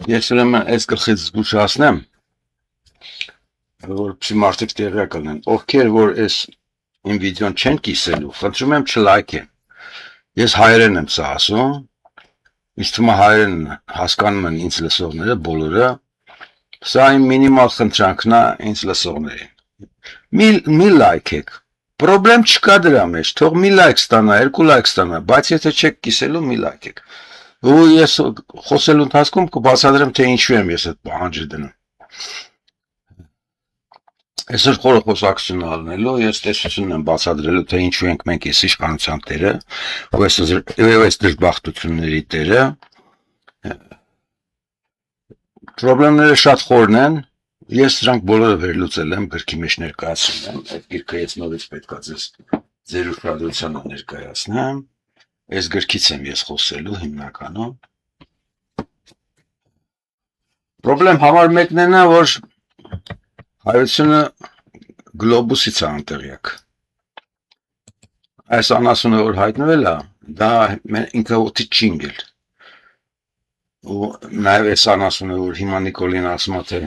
Ես ուրեմն այս գլխից զգուշացնեմ, որպեսզի մարդիկ տեղյակ լինեն, ովքեր որ այս իմ վիդեոն չեն կիսելու, խնդրում եմ չլայքեն։ Ես հայերեն եմ սա ասում, ինձ թվում է հայերեն հասկանում են ինձ լսողները բոլորը, սա իմ մինիմալ խնդրանքն է ինձ լսողներին։ Մի լայքեք, պրոբլեմ չկա դրա մեջ, թող մի լայք ստանա, 2 լայք ստանա, բայց եթե չեք կիսելու, մի լայքեք։ Ու ես խոսելու ընթացքում կբացատրեմ, թե ինչու եմ ես այդ պահանջը դնում։ Այսօր խորը խոսակցություն ալնելու, ես տեսությունն եմ բացատրելու, թե ինչու ենք մենք այս իշխանության տերը, ու այս դժբախտությունների տերը։ Պրոբլեմները շատ խորն են, ես դրանք բոլորը վերլուծել եմ, գրքի մեջ ներկայացնում եմ, այդ գիրքը ես նորից պետք է ձեր ուշադրությանը ներկայացնեմ, այս գրքից եմ ես խոսելու հիմնականում։ Պրոբլեմ համար մեկն է նա, որ հայությունը գլոբուսից է անտեղյակ։ Այս անասունը, որ հայտնվել է, դա ինքը օդից չի ընկել։ Ու նաև այս անասունը, որ հիմա Նիկոլին ասում է, թե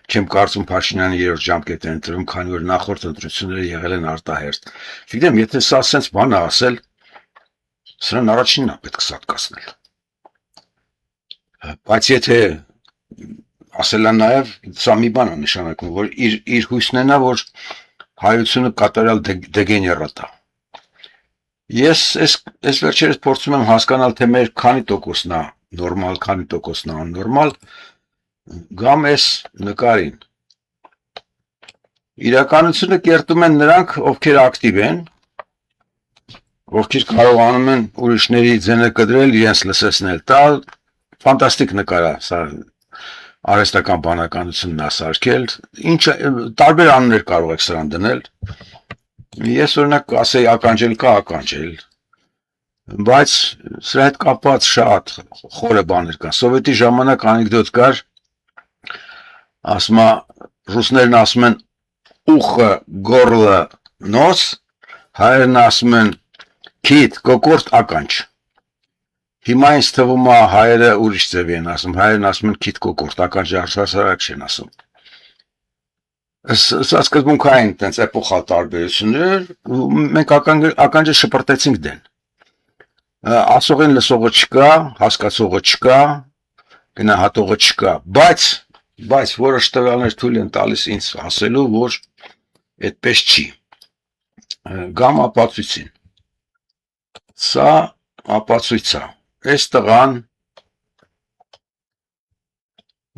չեմ կարծում Փաշինյանի 3-րդ ժամկետը ընտրում, քանի որ նախորդ ընտրությունները եղել են արտահերթ։ Չգիտեմ, եթե սա սենց բան է ասել, սրան առաջինն է պետք սատկացնել։ Բայց եթե ասել է նաև, սա մի բան է նշանակում, որ իր հույսն է նա, որ հայությունը կատարյալ դեգեներատ է։ Ես այս վերջերս փորձում եմ հասկանալ, թե մեր քանի տոկոսն է նորմալ, քանի տոկոսն է աննորմալ, գամ այս նկարին։ Իրականությունը կերտում են նրանք, ովքեր ակտիվ են, ովքեր կարողանում են ուրիշների ձենը կտրել, իրենց լսեցնել տալ, ֆանտաստիկ նկար է, սա արհեստական բանականությունն է սարքել, տարբեր անուններ կարող եք սրան դնել, ես օրինակ ասեի ականջել կա ականջել, բայց սրա հետ կապված շատ խորը բաներ կան, սովետի ժամանակ անեկդոտ կար, ասում է, ռուսներն ասում են ուխը, գորլը, նոս, հայերն ասում են քիթ, կոկորտ, ականջ, հիմա ինձ թվում է հայերը ուրիշ ձևի են ասում, հայերն ասում են քիթ կոկորտ, ականջը արդարացարակ չեն ասում։ Սա սկզբունքային տենց էպոխալ տարբերություններ, մենք ականջը շպրտեցինք դեն։ Ասողին լսողը չկա, հասկացողը չկա, գնահատողը չկա, բայց որոշ տվյալներ թույլ են տալիս ինձ ասելու, որ այդպես չի։ Գամ ապացույցին։ Սա ապացույց է։ Այս տղան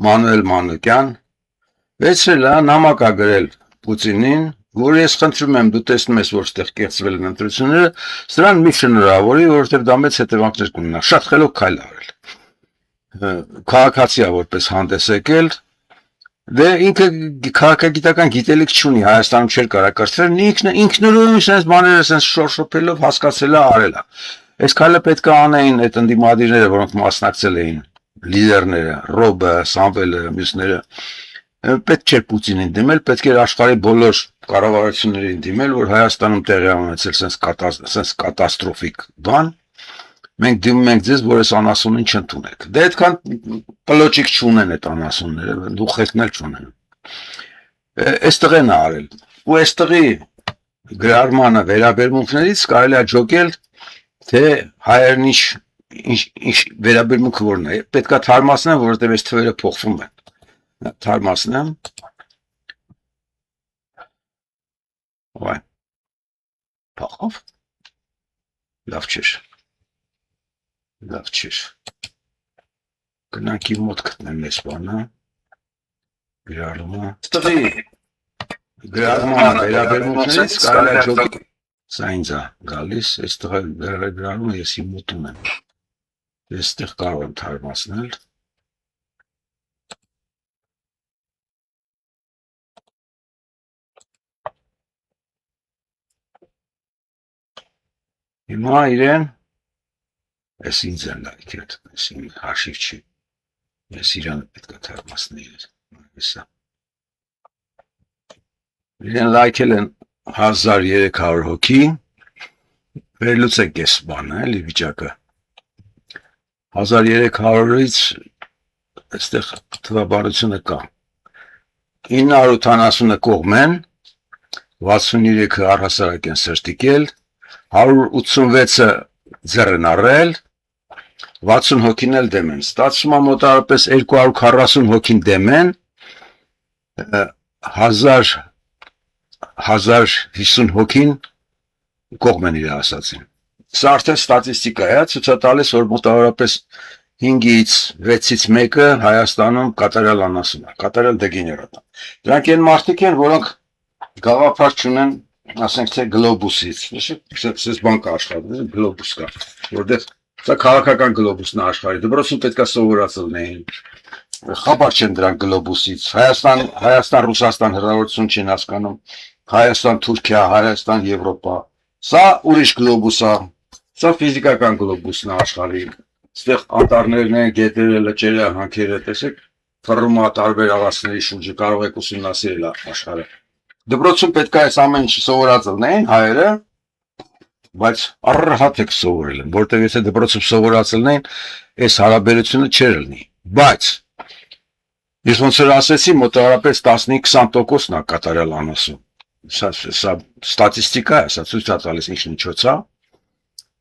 Մանուել Մանուկյան վերցրել է նամակ է գրել Պուտինին, որ ես խնդրում եմ, դու տեսնում ես, որ ստեղ կեղծվել են ընտրությունները, սրան մի շնորհավորի, որովհետև դա մեծ հետևանքներ կունենա, շատ խելոք քայլ արել։ Քաղաքացի է որպես հանդես եկել, դե ինքը քաղաքագիտական գիտելիք չունի, Հայաստանում չէր կարա կրթվել, ինքնուրույն sense բաները sense շորշոփելով հասկացել է, արել է։ Այս քայլը պետք է անեին այդ ընդդիմադիրները, որոնք մասնակցել էին, լիդերները, Ռոբը, Սամվելը, մյուսները, պետք չէր Պուտինին դիմել, պետք էր աշխարհի բոլոր կառավարություններին դիմել, որ Հայաստանում տեղի ունեցել sense կատաստրոֆիկ բան, մենք դիմում ենք ձեզ, որ այս անասունին չընդունեք։ Դե այդքան պլոճիկ չունեն այդ անասունները, դուխեկն էլ չունեն։ Այս տղեն է արել։ Ու այս տղի գրառմանը վերաբերմունքներից կարելի է ջոկել, թե հայերն ինչ վերաբերմունքը որն է։ Պետք է թարմացնեմ, որովհետև այս թվերը փոխվում են։ Թարմացնեմ։ Ոայ։ Փոխով։ Լավ չէր։ Լավ չէր։ Գնանք իր մոտ գտնեմ այս բանը։ Գրառումը։ Տղի գրառմանը վերաբերմունքներից կարելի է ջոկել։ Սա ինձ է գալիս, այս տղա գրառումը ես իմ մոտ ունեմ։ Ես այդտեղ կարող եմ թարմացնել։ Հիմա իրեն, ես ինձ են լայքել, ես իմ հաշիվ չի, ես իրանը պետք է թարմացնել, հեսա։ Իրեն լայքել են 1300 հոգի, վերլուծեք ես բանը, էլի վիճակը, 1300-ից այստեղ թվաբանությունը կա 980-ը կողմեն 63-ը առհասարակ են սրտիկել 186-ը ձեռն առել 60 հոգին էլ դեմ են ստացվում է մոտավորապես 240 հոգին դեմ են 1050 հոգին կողմ են իր ասացին սա արդեն ստատիստիկա է ցույց է տալիս որ մոտավորապես 5-ից 6-ից 1-ը Հայաստանում կատարյալ անասուն է, կատարյալ դեգեներատ է։ Դրանք են մարդիկ են, որոնք գաղափար չունեն, ասենք թե գլոբուսից, ես բան կա աշխատում, գլոբուս կա, որտեղ սա քաղաքական գլոբուսն է աշխարհի, դպրոցում պետք է սովորացնել էին, խաբար չեն դրանք գլոբուսից, Հայաստան, Ռուսաստան հեռավորություն չեն հասկանում, Հայաստան, Թուրքիա, Հայաստան, Եվրոպա, սա ուրիշ գլոբուս է, սա ֆիզիկական գլոբուսն է աշխարհի Ստեղ անտառներն են, գետերը, լճերը, հանքերը, տեսեք, թռում է տարբեր աղացների շուրջը, կարող եք ուսումնասիրել աշխարհը։ Դպրոցում պետք է այս ամեն ինչը սովորածել են հայերը, բայց առհատ եք սովորել են, որտեղ եթե դպրոցում սովորածել են, այս հարաբերությունը չէր լինի։ Բայց ես ոնց որ ասեցի, մոտավորապես 15-20%-ն է կատարյալ անասուն։ Սա ստատիստիկա է, սա ցույց է տալիս ինչ միջոց է։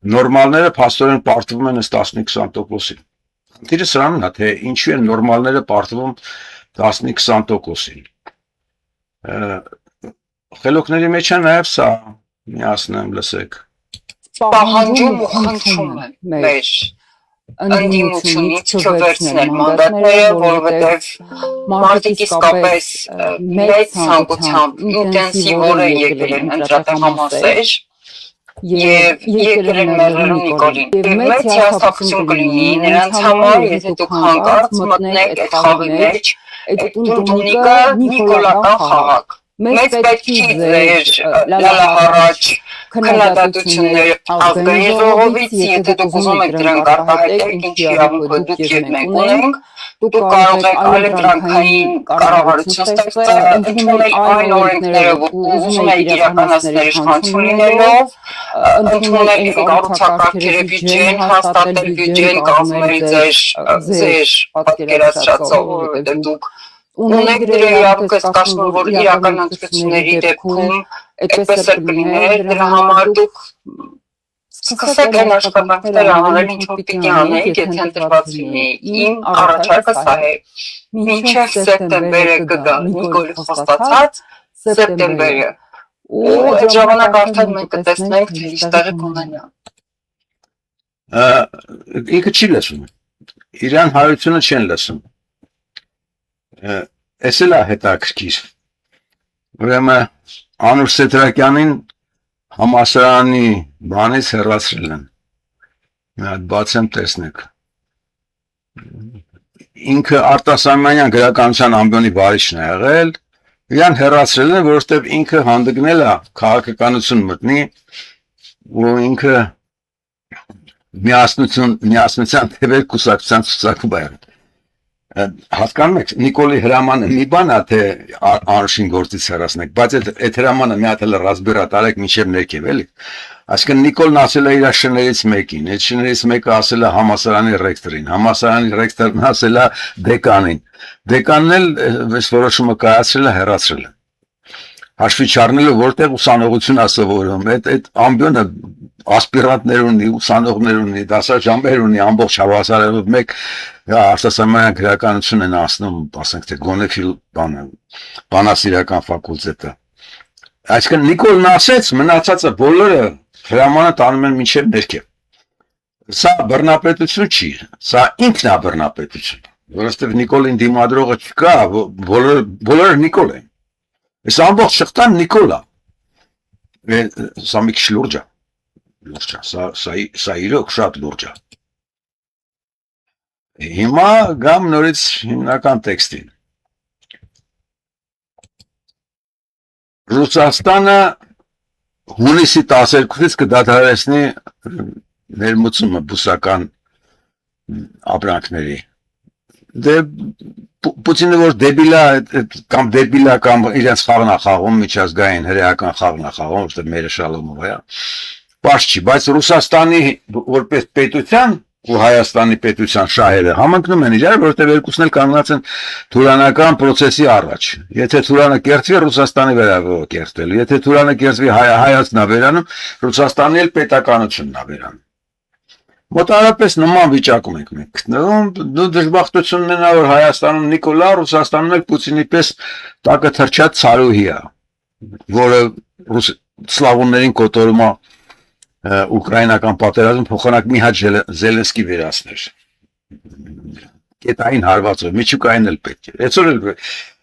Նորմալները փաստորեն պարտվում են 15-20%-ին։ Խնդիրը սրանն է, թե ինչու են նորմալները պարտվում 15-20%-ին։ Խելոքների մեջ է նաև սա, միացնեմ, լսեք։ Պահանջում ու խնդրում են մեր ընդդիմությունից չվերցնել մանդատները, որովհետև մարդիկ իսկապես մեծ ցանկությամբ ինտենսիվորեն եկել են ընտրատեղամասեր Եվ եկել են մեղրելու Նիկոլին։ Եվ մեծ հիասթափություն կլինի նրանց համար, եթե դուք հանկարծ մտնեք այդ խաղի մեջ, այդ տունտունիկը նիկոլական խաղաք։ Մեծ պետք չի ձեր լալահառաջ քննադատություններ ազգային ժողովից, եթե դուք ուզում եք դրանք արտահայտել, ինչ իրավունք դուք եւ մենք ունենք, դուք կարող եք էլեկտրոնային կառավարություն ստեղծել, ընդունել այն օրենքները, որ ուզում եք իրականացնել իշխանություն լինելով, ընդունել այն կառուցակարգերը, բյուջեն, հաստատել բյուջեն, կազմել ձեր պատկերացրածով, որովհետև դուք ունեք դրա իրավունքը ստացվում, որ իրական ընտրությունների դեպքում այդպես էլ կլիներ, դրա համար դուք սկսեք այն աշխատանքները անել, ինչ որ պիտի անեք, եթե ընտրված լինեի։ Իմ առաջարկը սա է։ Մինչև սեպտեմբերը կգա Նիկոլի խոստացած սեպտեմբերը։ Ու այդ ժամանակ արդեն մենք կտեսնենք, թե ինչտեղ է կունենա։ Ինքը չի լսում։ Իրան հայությունը չեն լսում։ Էս էլ է հետաքրքիր։ Ուրեմն Անուր Սետրակյանին համալսարանի բանից հեռացրել են։ Մի հատ բացեմ տեսնեք։ Ինքը արտասահմանյան գրականության ամբիոնի վարիչն է եղել, իրան հեռացրել են, որովհետև ինքը հանդգնել է քաղաքականություն մտնի, ու ինքը միասնության թևեր կուսակցության ցուցակում է եղել։ Հասկանում եք, Նիկոլի հրամանը մի բան է, թե անշին գործից հեռացնեք, բայց այդ հրամանը մի հատ էլ ռազմբերա տարեք մինչև ներքև, էլի։ Այսինքն Նիկոլն ասել է իր շներից մեկին, այդ շներից մեկը ասել է համալսարանի ռեկտորին, համալսարանի ռեկտորն ասել է դեկանին, դեկանն էլ այս որոշումը կայացրել է, հեռացրել է։ Հաշվի չառնելով որտեղ ուսանողություն է սովորում, այդ ամբիոնը ասպիրանտներ ունի, ուսանողներ ունի, դասաժամեր ունի, ամբողջ հավասարելով մեկ արտասահմանյան գրականություն են ասնում, ասենք թե գոնեֆիլ բանասիրական ֆակուլտետը։ Այսինքն Նիկոլն ասեց, մնացածը բոլորը հրամանը տանում են մինչև ներքև։ Սա բռնապետություն չի, սա ինքնաբռնապետություն, որովհետև Նիկոլին դիմադրողը չկա, բոլորը Նիկոլ են։ Այս ամբողջ շղթան Նիկոլ է։ Սա մի քիչ լուրջ է։ Սա իրոք շատ լուրջ է։ Հիմա գամ նորից հիմնական տեքստին։ Ռուսաստանը հունիսի 12-ից կդադարեցնի ներմուծումը բուսական ապրանքների։ Դե Պուտինը որ դեբիլա կամ իրենց խաղն է խաղում, միջազգային հրեական խաղն է խաղում, որտեղ մերը շալոմով է։ Պարզ չի, բայց Ռուսաստանի որպես պետության ու Հայաստանի պետության շահերը համընկնում են իրար, որովհետև երկուսն էլ կանգնած են թուրանական process-ի առաջ։ Եթե Թուրանը կերտվի, Ռուսաստանի վերաբերող կերտվել։ Եթե Թուրանը կերտվի, Հայաստանն է վերանում, Ռուսաստանի էլ պետականությունն է վերանում։ Մոտավորապես նման վիճակում ենք մենք գտնվում, դու դժբախտությունն ունենա, որ Հայաստանում Նիկոլա, Ռուսաստանում էլ Պուտինի պես տակը թրջած ցարուհի է, որը սլավոններին կոտորում է ուկրաինական պատերազմ փոխանակ մի հատ Զելենսկի վերացներ։ Կետային հարվածով, միջուկային էլ պետք է։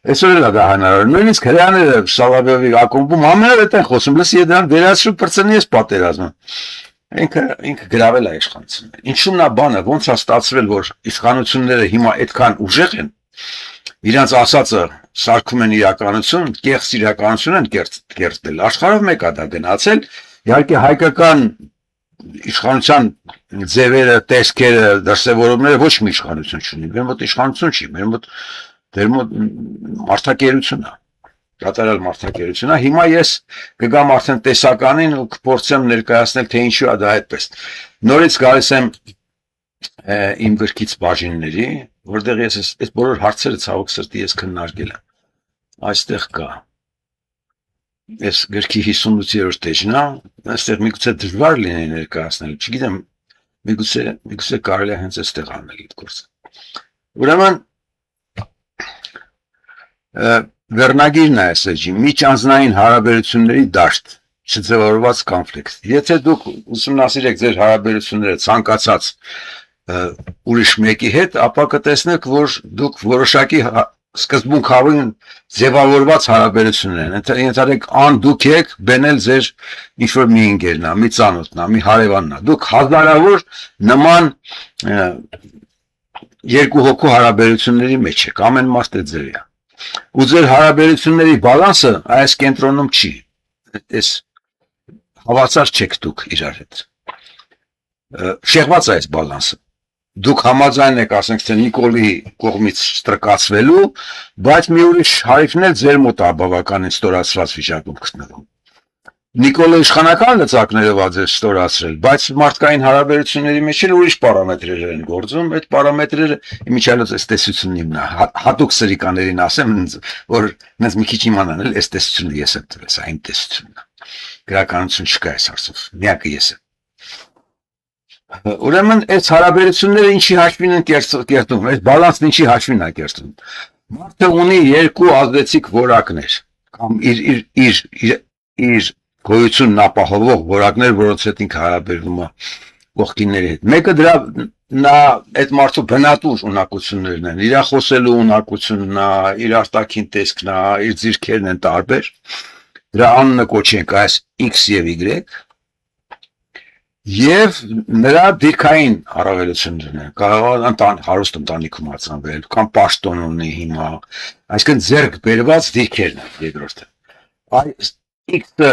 Այսօր էլ դա հնարավոր։ Նույնիսկ հրեաները Սալավյովի ակումբում ամենավետ են խոսում, լսի դրան վերացրու բրցնի այս պատերազմը։ Ինքը գրավել է իշխանությունը։ Ինչու՞ նա բանը ոնց է ստացվել, որ իշխանությունները հիմա այդքան ուժեղ են, իրանց ասածը սարքում են իրականություն, կեղծ իրականություն են կերտել։ Աշխարհով մեկ է դա գնացել, իհարկե հայկական իշխանության ձևերը, տեսքերը, դրսևորումները ոչ մի իշխանություն չունի։ Մեր մոտ իշխանություն չի, մեր մոտ մարդակերություն է։ Կատարյալ մարդակերություն է։ Հիմա ես կգամ արդեն տեսականին ու կփորձեմ ներկայացնել, թե ինչու է դա այդպես։ Նորից գալիս եմ իմ գրքից բաժինների, որտեղ ես այս բոլոր հարցերը ցավոք սրտի ես քննարկել եմ։ Այստեղ կա այս գրքի 58-րդ էջն է, այստեղ միգուցե դժվար լինի ներկայացնել, չգիտեմ, միգուցե կարելի է հենց այստեղ անել այդ գործը։ Ուրեմն վերնագիրն է այս էջի, միջանձնային հարաբերությունների դաշտ, չձևավորված կոնֆլիկտ։ Եթե դուք ուսումնասիրեք ձեր հարաբերությունները ցանկացած ուրիշ մեկի հետ, ապա կտեսնեք, որ դուք որոշակի սկզբունքավորին ձևավորված հարաբերություններ են։ Ենթադրեք դուք եք բենել ձեր ինչ-որ մի ընկերն է, մի ծանոթն է, մի հարևանն է։ Դուք հազարավոր նման երկու հոգու հարաբերությունների մեջ եք, ամեն մարդ է ձեր է։ Ու ձեր հարաբերությունների բալանսը այս կենտրոնում չի, այս հավասար չեք դուք իրար հետ, շեղված է այս բալանսը, դուք համաձայն եք, ասենք թե Նիկոլի կողմից ստրկացվելու, բայց մի ուրիշ հարիվն էլ ձեր մոտ է բավականին ստորացված վիճակում գտնվում։ Նիկոլը իշխանական լծակներով է ձեզ ստորացրել, բայց մարդկային հարաբերությունների մեջ էլ ուրիշ պարամետրեր են գործում, այդ պարամետրերը իմիջիալոց այս տեսությունն իմն է, հատուկ սրիկաներին ասեմ, որ նենց մի քիչ իմանան էլ այս տեսությունը ես եմ տվել, սա իմ տեսությունն է, գրականություն չկա այս հարցով, միակը ես եմ։ Ուրեմն այս հարաբերությունները ինչի հաշվին են կերտում, այս բալանսն ինչի հաշվին է կերտում։ Մարդը ունի երկու ազդեցիկ որակներ, կամ իր գոյությունն ապահովող որակներ, որոնց հետ ինքը հարաբերվում է կողքինների հետ։ Մեկը դրա նա այդ մարդու բնատուր ունակություններն են, իր խոսելու ունակությունն է, իր արտաքին տեսքն է, իր ձիրքերն են տարբեր։ Դրա անունը կոչենք այս X եւ Y եւ նրա դիրքային առավելություններն են։ Կարող է հարուստ ընտանիքում ածանվել, կամ պաշտոն ունի հիմա, այսինքն ձեռք բերված դիրքերն են երկրորդը։ Այս X-ը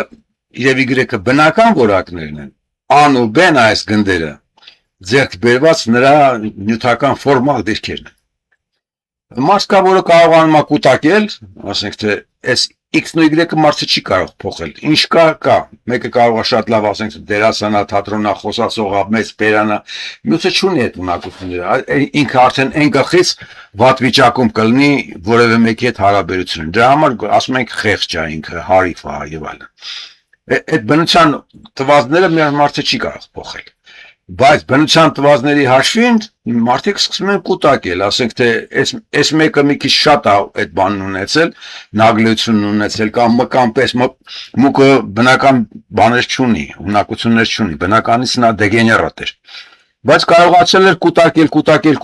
եւ Y-ը բնական որակներն են, Ան ու Բ-ն այս գնդերը ձեռք բերված նրա նյութական ֆորմալ դիրքերն են։ Մարդ կա, որը կարողանում է կուտակել, ասենք թե այս X-ն ու Y-ը մարդը չի կարող փոխել։ Ինչ կա, մեկը կարող է շատ լավ, ասենք դերասանա, թատրոնա, խոսացողա, մեծ բերանա, մյուսը չունի այդ ունակությունները։ Ինքը արդեն այն գլխից վատ վիճակում կլինի որևէ մեկի հետ հարաբերություն։ Դրա համար ասում ենք խեղճ է ինքը, հարիվ է եւ այլն։ Այդ բնության տվազները մի մարդը չի կարող փոխել։ Բայց բնության տվազների հաշվին մարդիկ սկսում են կուտակել, ասենք թե այս մեկը մի քիչ շատ է այդ բանն ունեցել, նագլությունն ունեցել, կամ մկան պես մուկը բնական բաներ չունի, ունակություններ չունի, բնականից նա դեգեներատ էր։ Բայց կարողացել էր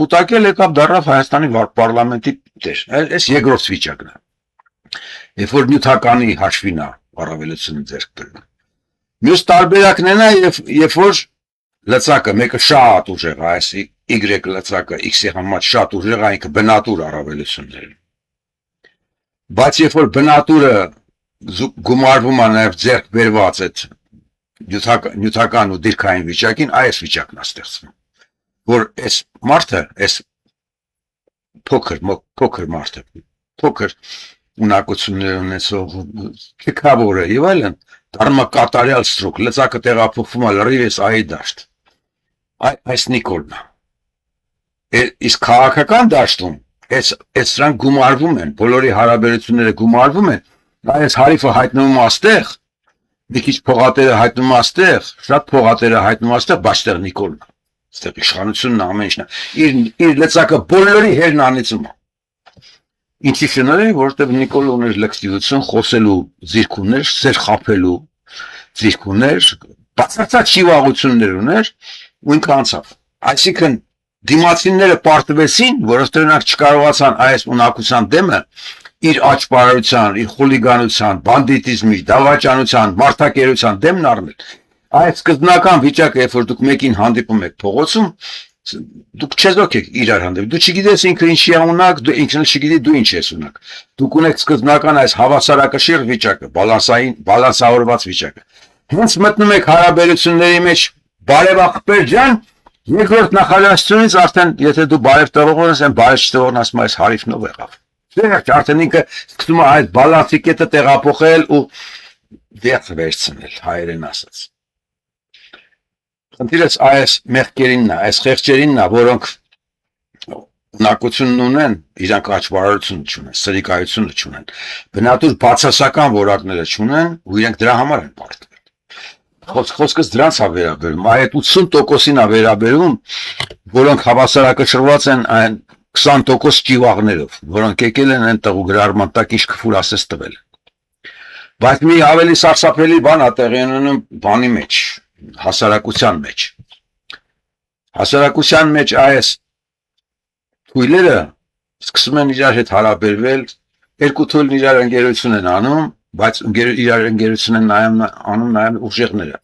կուտակել, եկավ դառավ Հայաստանի պարլամենտի տեր։ Այս երկրորդ վիճակն է։ Երբ որ նյութականի հաշվին է առավելությունը ձեռք բերվում։ Մյուս տարբերակն է երբ որ լծակը մեկը շատ ուժեղ է, այս Y լծակը X-ի համար շատ ուժեղ է, ինքը բնատուր առավելություններ։ Բայց երբ որ բնատուրը գումարվում է նաև ձեռք բերված այդ նյութական ու դիրքային վիճակին, այս վիճակն է ստեղծվում, որ այս մարդը, այս փոքր մարդը, փոքր ունակություններ ունեցող քեքավորը եւ այլն, դառնում է կատարյալ ստրուկ, լծակը տեղափոխվում է լրիվ այս այի դաշտ։ Այս Նիկոլն է, Իսկ քաղաքական դաշտում այս սրանք գումարվում են, բոլորի հարաբերությունները գումարվում են, այս հարիֆը հայտնվում աստեղ, մի քիչ փողատերը հայտնվում աստեղ, շատ փողատերը հայտնվում աստեղ, բայց այդտեղ Նիկոլն է, այդտեղ իշխանությունն ամեն ինչն է, իր լծակը բոլորի հերն անիծում է։ Ինչի շնորհիվ, որովհետև Նիկոլը ուներ լքտիություն, խոսելու ձիրք ուներ, սեր խաբելու ձիրք ուներ, բացարձակ շիվաղություններ ուներ, ու ինքը անցավ։ Այսինքն դիմացինները պարտվեցին, որովհետև նրանք չկարողացան այս ունակության դեմը իր աճպարարության, իր խուլիգանության, բանդիտիզմի, դավաճանության, մարդակերության դեմն առնել։ Այս սկզբնական վիճակը, երբ որ դուք մեկին հանդիպում եք փողոցում, դուք չեզոք եք իրար հանդիպում, դու չգիտես ինքը ինչի է ունակ, դու ինքն էլ չգիտի դու ինչ ես ունակ։ Դուք ունեք սկզբնական այս հավասարակշիռ վիճակը, բալանսավորված վիճակը։ Հենց մտնում եք հարաբերությունների մեջ բարևախպեր ջան, երկրորդ նախադասությունից արդեն եթե դու բարև տվողն ես, այն բարև չտվողն ասում այս հարիվն ով եղավ։ Դեռ արդեն ինքը սկսում է այս բալանսի կետը տեղափոխել ու դեպ վերցնել, հայերեն ասած։ Խնդիրս այս մեղքերինն է, այս խեղճերինն է, որոնք ունակությունն ունեն, իրանք աճվարարություն չունեն, սրիկայությունը չունեն, բնատուր բացասական որակները չունեն, ու իրանք դրա համար են պարտվել։ Խոսքս դրանց է վերաբերում, այդ 80%-ին է վերաբերում, որոնք հավասարակշռված են այն 20% ճիվաղներով, որոնք եկել են այնտեղ ու գրառման տակ ինչ քֆուր ասես տվել։ Բայց մի ավելի սարսափելի բան է տեղի ունենում բանի մեջ, հասարակության մեջ։ Հասարակության մեջ այս թույլերը սկսում են իրար հետ հարաբերվել, երկու թույլն իրար ընկերություն են անում, բայց իրար ընկերություն են անում նաև ուժեղները։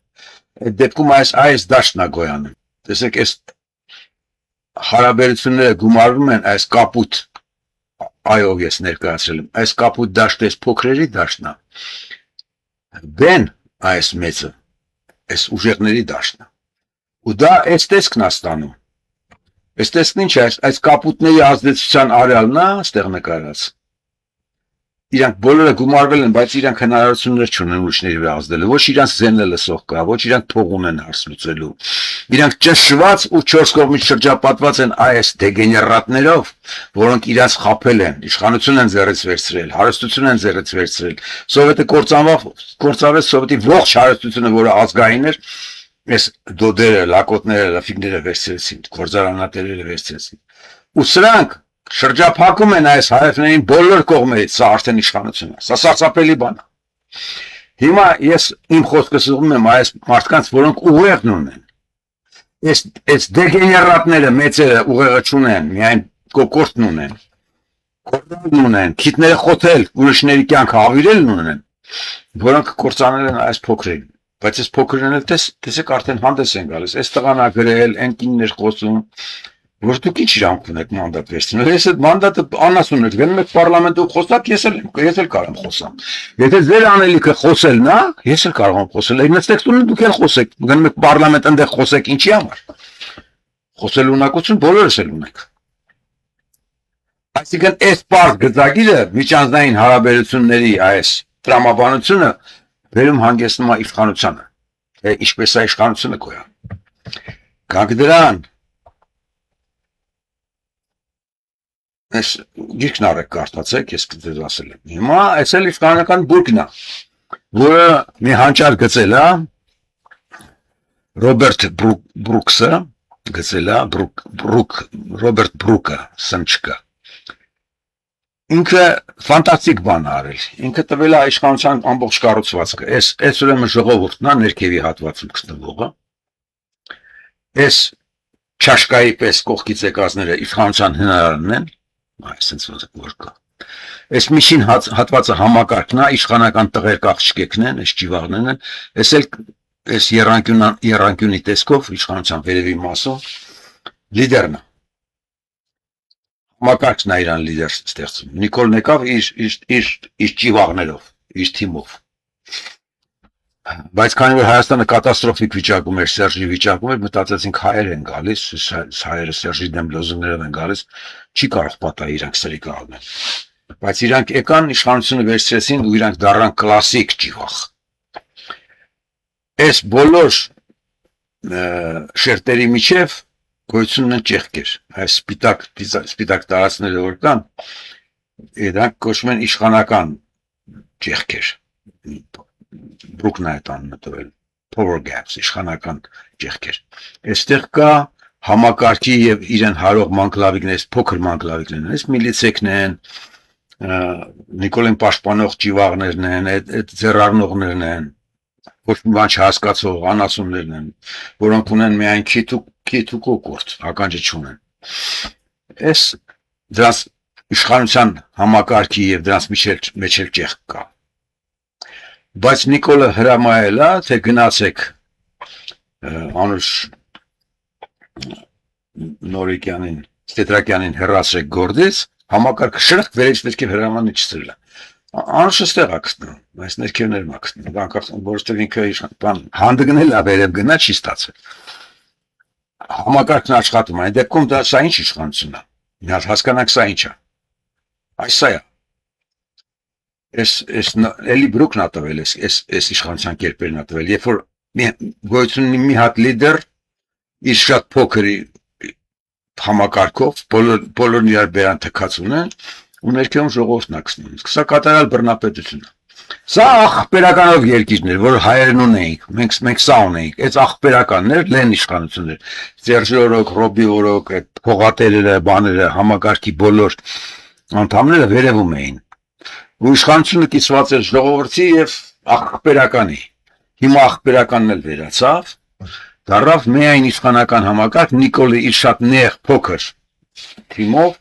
Այդ դեպքում այս դաշտն է գոյանում։ Տեսեք, այս հարաբերությունները գումարվում են այս կապուտ, այով ես ներկայացրել եմ, այս կապուտ դաշտը այս փոքրերի դաշտն է։ Բեն այս մեծը, այս ուժեղների դաշտն է։ Ու դա այս տեսքն է ստանում։ Այս տեսքն ինչ է, այս կապուտների ազդեցության արյալն է, ստեղ նկարած։ Իրանք բոլորը գումարվել են, բայց իրանք հնարավորություններ չունեն ուրիշների վրա ազդելու, ոչ իրանք զեննելը սող կա, ոչ իրանք փող ունեն հարց լուծելու։ Իրանք ճնշված ու չորս կողմից շրջապատված են այս դեգեներատներով, որոնք իրանք խաբել են, իշխանություն են ձեռից վերցրել, հարստություն են ձեռից վերցրել։ Սովետը կործանվեց սովետի ողջ հարստությունը, որը ազգային էր, այս դոդերը, լակոտները, լաֆիկները վերցրեցին, գործարանատերերը վերցրեցին։ Ու սրանք շրջափակում են այս հայերներին բոլոր կողմերից, սա արդեն իշխանություն է, սա սարսափելի բան է։ Հիմա ես իմ խոսքս ուղղում եմ այս մարդկանց, որոնք ուղեղն ունեն։ Այս դեգեներատները մեծերը ուղեղը չունեն, միայն կոկորտն ունեն, կորտանն ունեն, քիթները խոթել, ուրիշների կյանքը ավիրելն ունեն, որոնք կործանել են այս փոքրին։ Բայց այս փոքրին էլ տեսեք արդեն հանդես են գալիս, այս տղան է գրել, այն կիններ խոսում, որ դուք ինչ իրանք ունեք մանդատ վերցնել։ Ես այդ մանդատը անասուն եք, գնում եք պարլամենտում խոսակ, ես էլ կարող եմ խոսամ։ Եթե ձեր անելիքը խոսելն է, ես էլ կարող եմ խոսել։ Նստեք տուն դուք էլ խոսեք, գնում եք պարլամենտ այնտեղ խոսեք, ինչի համար։ Խոսելու ունակություն բոլորս էլ ունենք։ Այսինքն այս պարզ գծագիրը միջանձնային հարաբերությունների այս տրամաբանությունը վերում հանգեցնում է իշխանությանը։ Ինչպես է իշխանությունը գոյանում։ Գանք դրան Այս գիրքն արեք կարդացեք, ես ձեզ ասել եմ։ Հիմա այս էլ իշխանական բուրգն է, որը մի հանճար գծել է Ռոբերտ Բրուքսը, գծել է Ռոբերտ Բրուկը, սնչկը։ Ինքը ֆանտաստիկ բան է արել։ Ինքը տվել է իշխանության ամբողջ կառուցվածքը։ Այս ուրեմն ժողովուրդն է ներքևի հատվածում գտնվողը։ Այս չաշկայի պես կողքից եկածները իշխանության հնարավորն են։ Այսինքն որ կա։ Այս միջին հատվածը համակարգն է, իշխանական տղերք աղջիկներն են, այս ճիվաղներն են, այս երանկյունի տեսքով իշխանության վերևի մասով լիդերն է։ Համակարգն է իրան լիդեր ստեղծում։ Նիկոլն եկավ իր ճիվաղներով, իր թիմով։ Բայց քանի որ Հայաստանը կատաստրոֆիկ վիճակում էր, Սերժի վիճակում էր, մտածեցինք հայեր են գալիս, հայերը Սերժի դեմ լոզունգներով են գալիս, չի կարող պատահի իրանք սրիկա առնել։ Բայց իրանք եկան, իշխանությունը վերցրեցին ու իրանք դառան կլասիկ ճիվաղ։ Այս բոլոր շերտերի միջև գոյություն են ճեղքեր, այս սպիտակ տարածքները որ կան, դրանք կոչվում են իշխանական ճեղքեր, Բրուկն է տանն տվել, power gaps, իշխանական ճեղքեր, այստեղ կա համակարգի եւ իրեն հարող մանկլավիկներ, փոքր մանկլավիկներն են, այս միլիցեքն են, Նիկոլին պաշտպանող ճիվաղներն են, այդ ձեռառնողներն են, ոչ մի բան չհասկացող անասուններն են, որոնք ունեն միայն քիթ ու կոկորտ, ականջը չունեն։ Այս դրանց իշխանության համակարգի եւ դրանց մեջ էլ ճեղք կա։ Բայց Նիկոլը հրամայել է, թե գնացեք անուշ Նորիկյանին, Տետրակյանին հեռացրեք գործից, համակարգը շրխ վերից ներքև հրամանը չծրել է։ Անուշը ստեղ է գտնում, այս ներքևներում է գտնում, անկախ որովհետև ինքը բան հանդգնել է վերև գնա չի ստացել։ Համակարգն աշխատում է, այն դեպքում դա սա ինչ իշխանություն է։ Մի հատ հասկանանք սա ինչ է։ Այս սա է։ Այս էլի Բրուկն է տվել, այս իշխանության կերպերն է տվել, երբ որ գոյություն ունի մի հատ լիդեր իր շատ փոքր համակարգով, բոլորն իրար բերան թքած ունեն, ու ներքևում ժողովուրդն է գցնում։ Սա կատարյալ բռնապետություն է։ Սա աղբերականով երկիրներ, որ հայերն ունեինք, մենք սա ունեինք, այս աղբերականներ լեն իշխանություններ, Սերժորոկ, Ռոբիորոկ, այդ փողատերերը, բաները, համակարգի բոլոր անդամները վերևում էին։ Ու իշխանությունը կիսված էր ժողովրդի եւ աղբերականի։ Հիմա աղբերականն էլ վերացավ, դառավ միայն իշխանական համակարգ, Նիկոլը իր շատ նեղ փոքր թիմով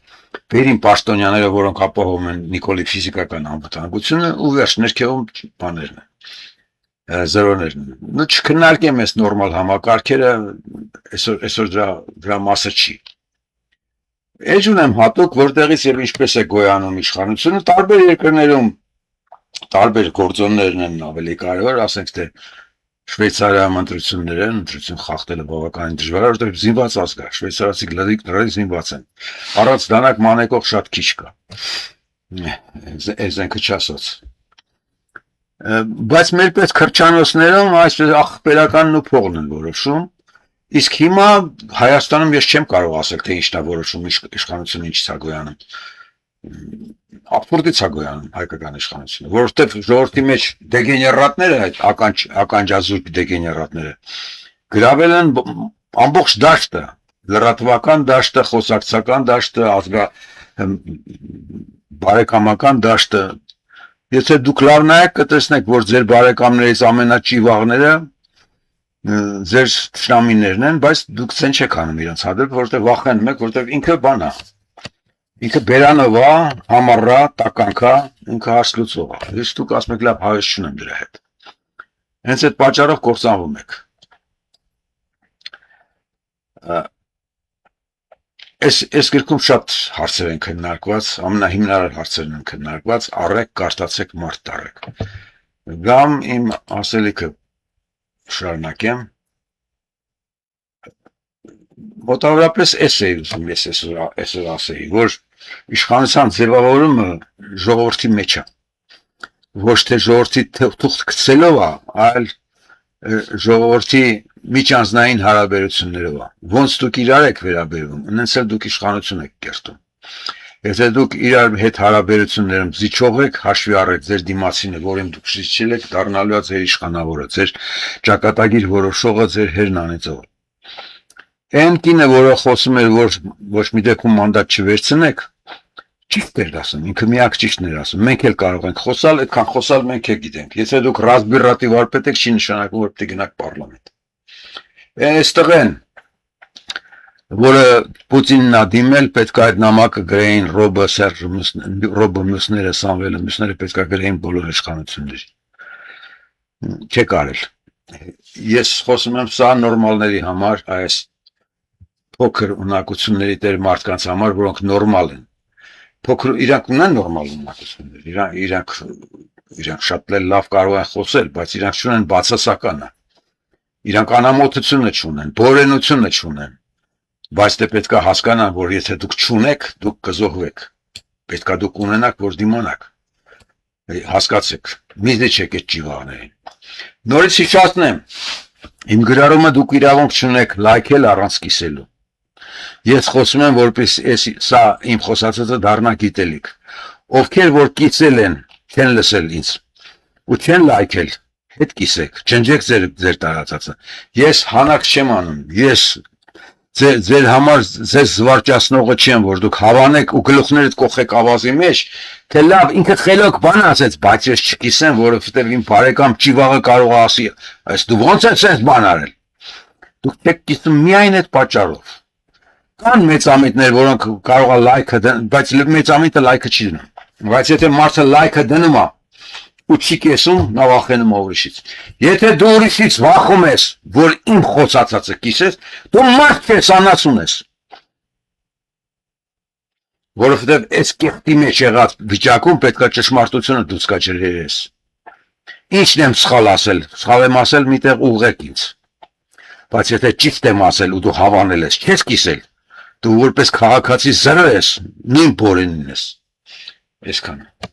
Վերին պաշտոնյաները, որոնք ապահովում են Նիկոլի ֆիզիկական անվտանգությունը ու վերջ ներքևում բաներն են, զրոներն են։ Նու չքննարկեմ այս նորմալ համակարգերը, այսօր դրա մասը չի։ Էջ ունեմ հատուկ, որտեղից եւ ինչպես է գոյանում իշխանությունը, տարբեր երկրներում տարբեր գործոններն են ավելի կարևոր, ասենք թե Շվեյցարիայում ընտրությունները, ընտրություն խախտելը բավականին դժվար է, որտեղ զինված ազգ է, շվեյցարացիք լրիվ զինված են։ Առանց դանակ մանեկող շատ քիչ կա։ Զենքը չասած։ Բայց մեր պես քրչանոցներում այսպես աղբերականն ու փողն են որոշում։ Իսկ հիմա Հայաստանում ես չեմ կարող ասել, թե ինչն է որոշում իշխանությունը ինչից է գոյանում։ Աբսուրդից է գոյանում հայկական իշխանությունը, որովհետև ժողովրդի մեջ դեգեներատները, այդ ականջազուրկ դեգեներատները գրավել են ամբողջ դաշտը, լրատվական դաշտը, խոսակցական դաշտը, բարեկամական դաշտը։ Եթե դուք լավ նայեք, կտեսնեք, որ ձեր բարեկամներից ամենաճիվաղները ձեր թշնամիներն են, բայց դուք ցեն չեք անում իրենց հանդեպ, որովհետև վախենում եք, որովհետև ինքը բան է։ Ինքը բերանով է, համառա, տականքա, ինքը հարցլուծող է։ Ես դուք ասում եք լավ հավես չունեմ դրա հետ։ Հենց այդ պատճառով կործանվում եք։ Այս գրքում շատ հարցեր են քննարկված, ամենահիմնարար հարցերն են քննարկված, առեք, կարդացեք, մարդ տառեք։ Գամ իմ ասելիքը շարունակեմ։ Մոտավորապես էս էի ուզում ես այսօր ասեի, որ իշխանության ձևավորումը ժողովրդի մեջ է, ոչ թե ժողովրդի թուղթ գցելով է, այլ ժողովրդի միջանձնային հարաբերություններով է, ոնց դուք իրար եք վերաբերվում, նենց էլ դուք իշխանություն եք կերտում, եթե դուք իրար հետ հարաբերություններում զիջող եք, հաշվի առեք ձեր դիմացինը, որին դուք զիջել եք, դառնալու է ձեր իշխանավորը, ձեր ճակատագիր որոշողը, ձեր հերն անիծողը։ Այն կինը, որը խոսում էր, որ ոչ մի դեպքում մանդատ չվերցնեք, ճիշտ էր ասում, ինքը միակ ճիշտն էր ասում, մենք էլ կարող ենք խոսալ, այդքան խոսալ մենք էլ գիտենք, եթե դուք ռազմբյուրատի վարպետ եք, չի նշանակում, որ պետք է գնաք պարլամենտ։ Այստեղ են, որը Պուտինն է դիմել, պետք է այդ նամակը գրեին Ռոբը, Ռոբը մյուսները, Սամվելը, մյուսները պետք է գրեին բոլոր իշխանությունների։ Չեք արել։ Ես խոսում եմ սա նորմալների համար, այս փոքր ունակությունների տեր մարդկանց համար, որոնք նորմալ են։ Փոքր իրանք ունեն նորմալ ունակություններ, իրանք շատ լավ կարող են խոսել, բայց իրանք չունեն բացասականը։ Իրանք անամոթությունը չունեն, բորենությունը չունեն։ Բայց դե պետք է հասկանան, որ եթե դուք չունեք, դուք կզոհվեք։ Պետք է դուք ունենաք, որ դիմանաք։ Հասկացեք, մի դիչեք այդ ճիվաղներին։ Նորից հիշեցնեմ, իմ գրառումը դուք իրավունք չունեք լայքել առանց կիսելու։ Ես խոսում եմ, որպես սա իմ խոսածը դառնա գիտելիք։ Ովքեր որ կիսել են, չեն լսել ինձ ու չեն լայքել, հետ կիսեք, ջնջեք ձեր տարածածը։ Ես հանակ չեմ անում, ես ձեր համար ձեզ զվարճացնողը չեմ, որ դուք հավանեք ու գլուխներդ կողեք ավազի մեջ, թե լավ ինքը խելոք բան ասեց, բայց ես չկիսեմ, որովհետև իմ բարեկամ ճիվաղը կարող է ասի, այս դու ո՞նց ես այս բան արել։ Դուք չեք կիսում միայն այդ պատճառով։ Կան մեծամիտներ, որոնք կարող է լայքը դնել, բայց մեծամիտը լայքը չի դնում։ Բայց եթե մարդը լայքը դնում է ու չի կեսում, նա վախենում է ուրիշից։ Եթե դու ուրիշից վախում ես, որ իմ խոսածածը կիսես, դու մարդ ես, անասուն ես։ Որովհետև այս կեղտի մեջ եղած վիճակում պետք է ճշմարտությունը դուրս գա ջրերես։ Ինչն եմ սխալ ասել, սխալ եմ ասել, միտեղ ուղղեք ինձ։ Բայց եթե ճիշտ եմ ասել ու դու հավանել ես, չես կիսել, դու որպես քաղաքացի զրո ես, նույն բորենին ես։ Այսքանը։